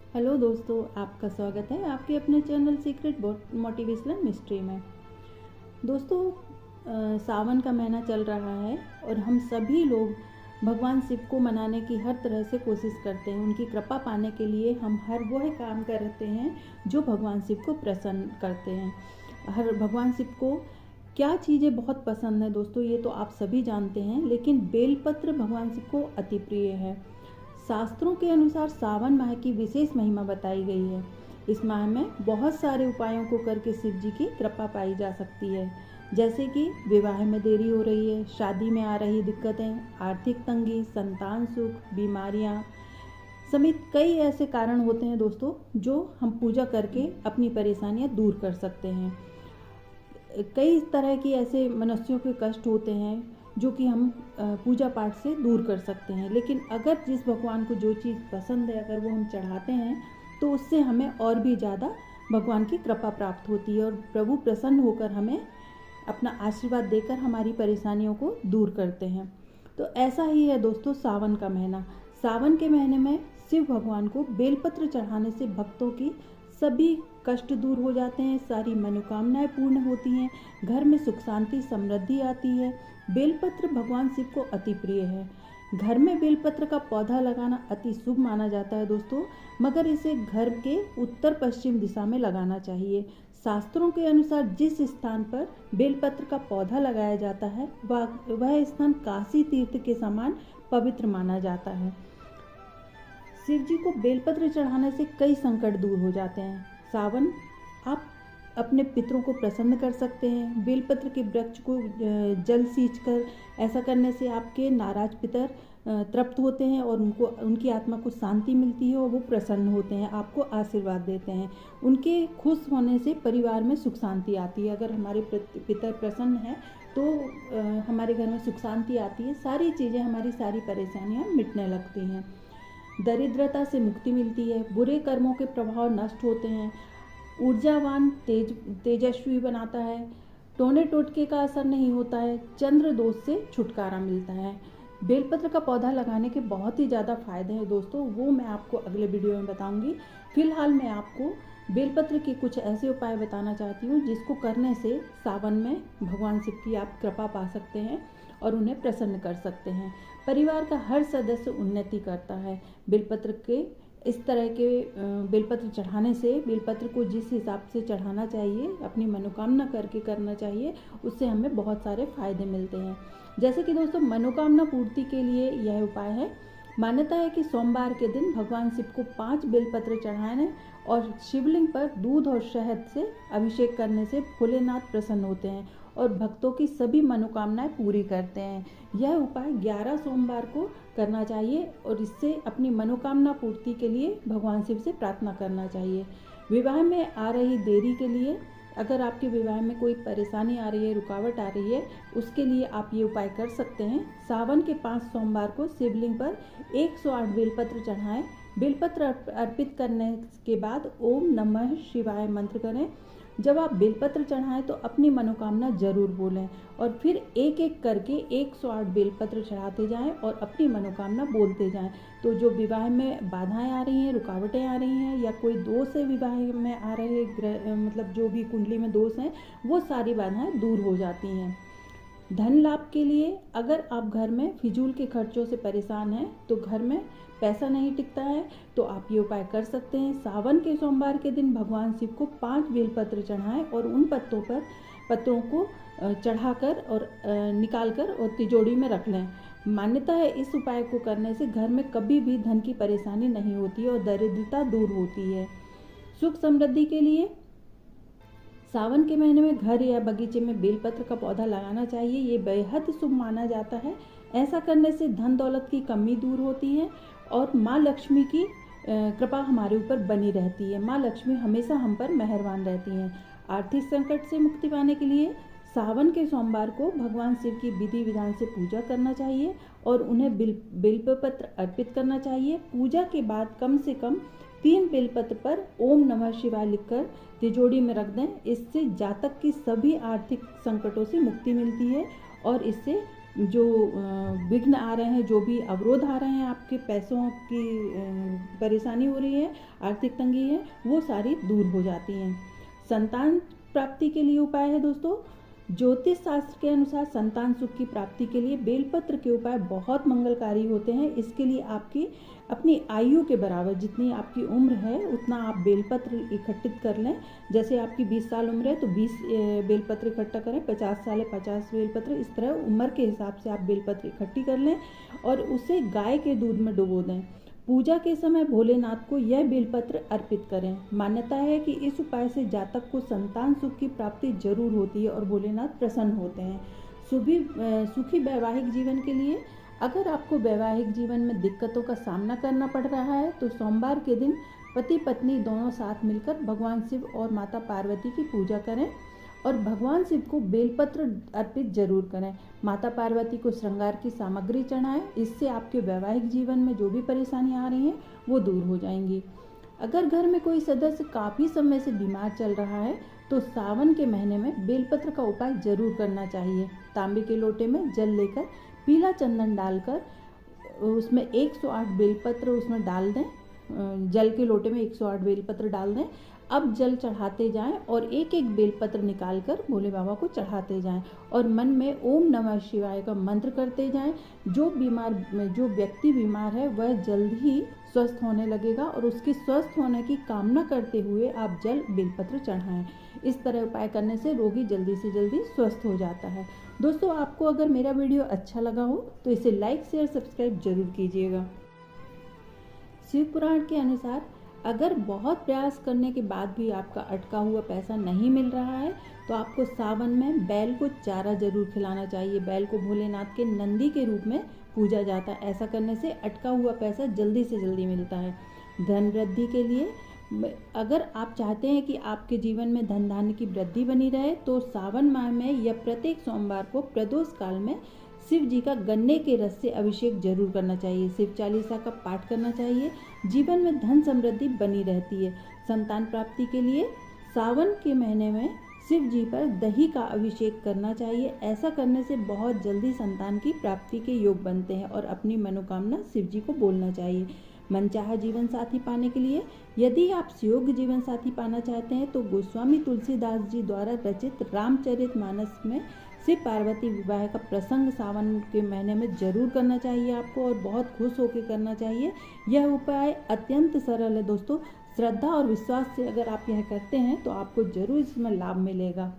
Hello दोस्तों, आपका स्वागत है आपके अपने चैनल सीक्रेट मोटिवेशनल मिस्ट्री में। दोस्तों, सावन का महीना चल रहा है और हम सभी लोग भगवान शिव को मनाने की हर तरह से कोशिश करते हैं। उनकी कृपा पाने के लिए हम हर वह काम करते हैं जो भगवान शिव को प्रसन्न करते हैं। भगवान शिव को क्या चीज़ें बहुत पसंद है दोस्तों, ये तो आप सभी जानते हैं, लेकिन बेलपत्र भगवान शिव को अति प्रिय है। शास्त्रों के अनुसार सावन माह की विशेष महिमा बताई गई है। इस माह में बहुत सारे उपायों को करके शिव जी की कृपा पाई जा सकती है, जैसे कि विवाह में देरी हो रही है, शादी में आ रही दिक्कतें, आर्थिक तंगी, संतान सुख, बीमारियां समेत कई ऐसे कारण होते हैं दोस्तों, जो हम पूजा करके अपनी परेशानियां दूर कर सकते हैं। कई तरह की ऐसे मनुष्यों के कष्ट होते हैं जो कि हम पूजा पाठ से दूर कर सकते हैं, लेकिन अगर जिस भगवान को जो चीज़ पसंद है अगर वो हम चढ़ाते हैं तो उससे हमें और भी ज़्यादा भगवान की कृपा प्राप्त होती है और प्रभु प्रसन्न होकर हमें अपना आशीर्वाद देकर हमारी परेशानियों को दूर करते हैं। तो ऐसा ही है दोस्तों सावन का महीना। सावन के महीने में शिव भगवान को बेलपत्र चढ़ाने से भक्तों की सभी कष्ट दूर हो जाते हैं, सारी मनोकामनाएं पूर्ण होती हैं, घर में सुख शांति समृद्धि आती है। बेलपत्र भगवान शिव को अति प्रिय है। घर में बेलपत्र का पौधा लगाना अति शुभ माना जाता है दोस्तों, मगर इसे घर के उत्तर पश्चिम दिशा में लगाना चाहिए। शास्त्रों के अनुसार जिस स्थान पर बेलपत्र का पौधा लगाया जाता है वह स्थान काशी तीर्थ के समान पवित्र माना जाता है। शिव जी को बेलपत्र चढ़ाने से कई संकट दूर हो जाते हैं। सावन आप अपने पितरों को प्रसन्न कर सकते हैं। बेलपत्र के वृक्ष को जल सींच कर ऐसा करने से आपके नाराज पितर तृप्त होते हैं और उनकी आत्मा को शांति मिलती है और वो प्रसन्न होते हैं, आपको आशीर्वाद देते हैं। उनके खुश होने से परिवार में सुख शांति आती है। अगर हमारे पितर प्रसन्न हैं तो हमारे घर में सुख शांति आती है, सारी चीज़ें हमारी सारी परेशानियाँ मिटने लगती हैं, दरिद्रता से मुक्ति मिलती है, बुरे कर्मों के प्रभाव नष्ट होते हैं, ऊर्जावान तेजस्वी बनाता है, टोने टोटके का असर नहीं होता है, चंद्र दोष से छुटकारा मिलता है। बेलपत्र का पौधा लगाने के बहुत ही ज़्यादा फायदे हैं दोस्तों, वो मैं आपको अगले वीडियो में बताऊंगी। फिलहाल मैं आपको बेलपत्र के कुछ ऐसे उपाय बताना चाहती हूँ जिसको करने से सावन में भगवान शिव की आप कृपा पा सकते हैं और उन्हें प्रसन्न कर सकते हैं। परिवार का हर सदस्य उन्नति करता है। बेलपत्र के इस तरह के बेलपत्र चढ़ाने से, बेलपत्र को जिस हिसाब से चढ़ाना चाहिए, अपनी मनोकामना करके करना चाहिए, उससे हमें बहुत सारे फायदे मिलते हैं। जैसे कि दोस्तों मनोकामना पूर्ति के लिए यह उपाय है। मान्यता है कि सोमवार के दिन भगवान शिव को 5 बेलपत्र चढ़ाने और शिवलिंग पर दूध और शहद से अभिषेक करने से भोलेनाथ प्रसन्न होते हैं और भक्तों की सभी मनोकामनाएं पूरी करते हैं। यह उपाय 11 सोमवार को करना चाहिए और इससे अपनी मनोकामना पूर्ति के लिए भगवान शिव से प्रार्थना करना चाहिए। विवाह में आ रही देरी के लिए, अगर आपके विवाह में कोई परेशानी आ रही है, रुकावट आ रही है, उसके लिए आप ये उपाय कर सकते हैं। सावन के 5 सोमवार को शिवलिंग पर 108 बेलपत्र चढ़ाएं। बेलपत्र अर्पित करने के बाद ओम नमः शिवाय मंत्र करें। जब आप बेलपत्र चढ़ाएं तो अपनी मनोकामना जरूर बोलें और फिर एक एक करके 108 बेलपत्र चढ़ाते जाएं और अपनी मनोकामना बोलते जाएं। तो जो विवाह में बाधाएं आ रही हैं, रुकावटें आ रही हैं या कोई दोष है विवाह में आ रहे मतलब जो भी कुंडली में दोष हैं, वो सारी बाधाएं दूर हो जाती हैं। धन लाभ के लिए, अगर आप घर में फिजूल के खर्चों से परेशान हैं तो घर में पैसा नहीं टिकता है तो आप ये उपाय कर सकते हैं। सावन के सोमवार के दिन भगवान शिव को 5 बेलपत्र चढ़ाएं और उन पत्तों को चढ़ाकर और निकाल कर और तिजोरी में रख लें। मान्यता है इस उपाय को करने से घर में कभी भी धन की परेशानी नहीं होती और दरिद्रता दूर होती है। सुख समृद्धि के लिए सावन के महीने में घर या बगीचे में बेलपत्र का पौधा लगाना चाहिए। ये बेहद शुभ माना जाता है। ऐसा करने से धन दौलत की कमी दूर होती है और माँ लक्ष्मी की कृपा हमारे ऊपर बनी रहती है। माँ लक्ष्मी हमेशा हम पर मेहरबान रहती हैं। आर्थिक संकट से मुक्ति पाने के लिए सावन के सोमवार को भगवान शिव की विधि विधान से पूजा करना चाहिए और उन्हें बेलपत्र अर्पित करना चाहिए। पूजा के बाद कम से कम 3 बेलपत्र पर ओम नमः शिवाय लिखकर तिजोरी में रख दें। इससे जातक की सभी आर्थिक संकटों से मुक्ति मिलती है और इससे जो विघ्न आ रहे हैं, जो भी अवरोध आ रहे हैं, आपके पैसों की परेशानी हो रही है, आर्थिक तंगी है, वो सारी दूर हो जाती हैं। संतान प्राप्ति के लिए उपाय है दोस्तों, ज्योतिष शास्त्र के अनुसार संतान सुख की प्राप्ति के लिए बेलपत्र के उपाय बहुत मंगलकारी होते हैं। इसके लिए आपकी अपनी आयु के बराबर, जितनी आपकी उम्र है उतना आप बेलपत्र इकट्ठित कर लें। जैसे आपकी 20 साल उम्र है तो 20 बेलपत्र इकट्ठा करें, 50 साल है 50 बेलपत्र, इस तरह उम्र के हिसाब से आप बेलपत्र इकट्ठी कर लें और उसे गाय के दूध में डुबो दें। पूजा के समय भोलेनाथ को यह बेलपत्र अर्पित करें। मान्यता है कि इस उपाय से जातक को संतान सुख की प्राप्ति जरूर होती है और भोलेनाथ प्रसन्न होते हैं। सुखी वैवाहिक जीवन के लिए, अगर आपको वैवाहिक जीवन में दिक्कतों का सामना करना पड़ रहा है तो सोमवार के दिन पति पत्नी दोनों साथ मिलकर भगवान शिव और माता पार्वती की पूजा करें और भगवान शिव को बेलपत्र अर्पित जरूर करें। माता पार्वती को श्रृंगार की सामग्री चढ़ाएं। इससे आपके वैवाहिक जीवन में जो भी परेशानियां आ रही हैं वो दूर हो जाएंगी। अगर घर में कोई सदस्य काफ़ी समय से बीमार चल रहा है तो सावन के महीने में बेलपत्र का उपाय जरूर करना चाहिए। तांबे के लोटे में जल लेकर पीला चंदन डालकर उसमें 108 बेलपत्र उसमें डाल दें। जल के लोटे में 108 बेलपत्र डाल दें। अब जल चढ़ाते जाएं और एक एक बेलपत्र निकालकर भोले बाबा को चढ़ाते जाएं और मन में ओम नमः शिवाय का मंत्र करते जाएं। जो व्यक्ति बीमार है वह जल्द ही स्वस्थ होने लगेगा और उसके स्वस्थ होने की कामना करते हुए आप जल बेलपत्र चढ़ाएं। इस तरह उपाय करने से रोगी जल्दी से जल्दी स्वस्थ हो जाता है। दोस्तों, आपको अगर मेरा वीडियो अच्छा लगा हो तो इसे लाइक शेयर सब्सक्राइब जरूर कीजिएगा। शिव पुराण के अनुसार अगर बहुत प्रयास करने के बाद भी आपका अटका हुआ पैसा नहीं मिल रहा है तो आपको सावन में बैल को चारा जरूर खिलाना चाहिए। बैल को भोलेनाथ के नंदी के रूप में पूजा जाता है। ऐसा करने से अटका हुआ पैसा जल्दी से जल्दी मिलता है। धन वृद्धि के लिए, अगर आप चाहते हैं कि आपके जीवन में धन धान्य की वृद्धि बनी रहे तो सावन माह में या प्रत्येक सोमवार को प्रदोष काल में शिव जी का गन्ने के रस से अभिषेक जरूर करना चाहिए। शिव चालीसा का पाठ करना चाहिए। जीवन में धन समृद्धि बनी रहती है। संतान प्राप्ति के लिए सावन के महीने में शिव जी पर दही का अभिषेक करना चाहिए। ऐसा करने से बहुत जल्दी संतान की प्राप्ति के योग बनते हैं और अपनी मनोकामना शिव जी को बोलना चाहिए। मनचाहा जीवन साथी पाने के लिए, यदि आप सुयोग्य जीवन साथी पाना चाहते हैं तो गोस्वामी तुलसीदास जी द्वारा रचित रामचरितमानस में शिव पार्वती विवाह का प्रसंग सावन के महीने में जरूर करना चाहिए आपको और बहुत खुश होकर करना चाहिए। यह उपाय अत्यंत सरल है दोस्तों। श्रद्धा और विश्वास से अगर आप यह करते हैं तो आपको जरूर इसमें लाभ मिलेगा।